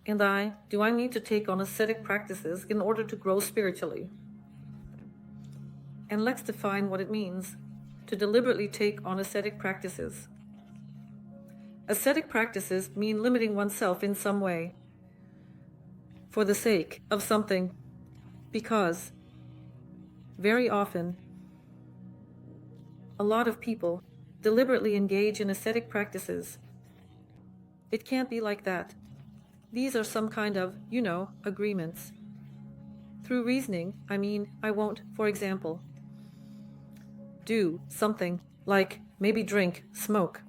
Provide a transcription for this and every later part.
Do I need to take on ascetic practices in order to grow spiritually? And let's define what it means to deliberately take on ascetic practices. Ascetic practices mean limiting oneself in some way, for the sake of something, because very often a lot of people deliberately engage in ascetic practices. It can't be like that. These are some kind of, agreements. Through reasoning, I won't, for example, do something like maybe drink, smoke,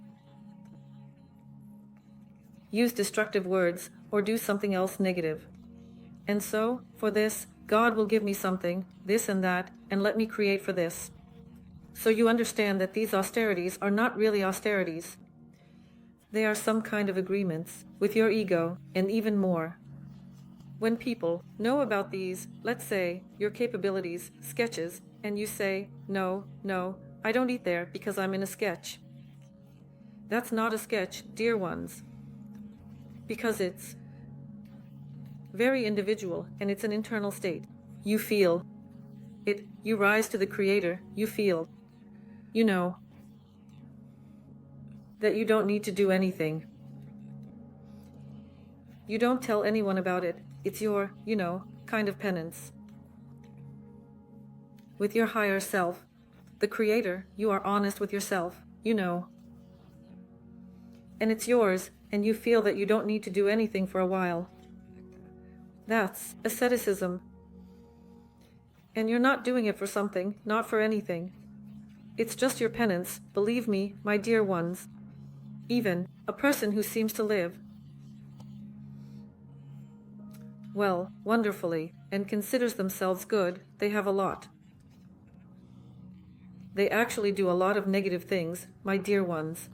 use destructive words, or do something else negative. And so, for this, God will give me something, this and that, and let me create for this. So you understand that these austerities are not really austerities. They are some kind of agreements with your ego, and even more. When people know about these, let's say, your capabilities, sketches, and you say, no, I don't eat there because I'm in a sketch. That's not a sketch, dear ones, because it's very individual and it's an internal state. You feel it, you rise to the Creator, you feel, that you don't need to do anything. You don't tell anyone about it. It's your, kind of penance. With your higher self, the Creator, you are honest with yourself, And it's yours, and you feel that you don't need to do anything for a while. That's asceticism. And you're not doing it for something, not for anything. It's just your penance, believe me, my dear ones. Even a person who seems to live well, wonderfully, and considers themselves good, they have a lot. They actually do a lot of negative things, my dear ones.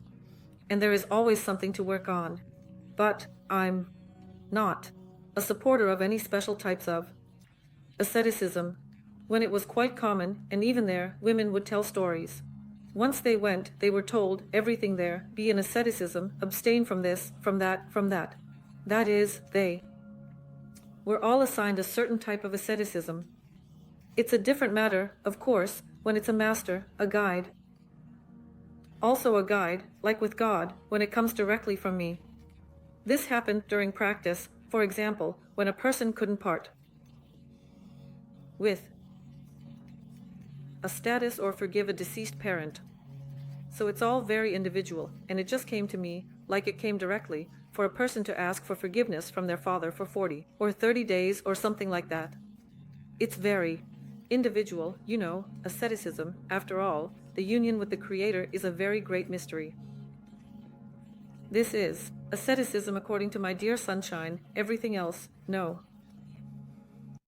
And there is always something to work on. But I'm not a supporter of any special types of asceticism, when it was quite common, and even there, women would tell stories. Once they went, they were told everything there, be in asceticism, abstain from this, from that, from that. That is, they were all assigned a certain type of asceticism. It's a different matter, of course, when it's a master, a guide. Also a guide, like with God, when it comes directly from me. This happened during practice, for example, when a person couldn't part with a status or forgive a deceased parent. So it's all very individual, and it just came to me, like it came directly, for a person to ask for forgiveness from their father for 40 or 30 days or something like that. It's very individual, asceticism. After all, the union with the Creator is a very great mystery. This is asceticism according to my dear sunshine. Everything else, no.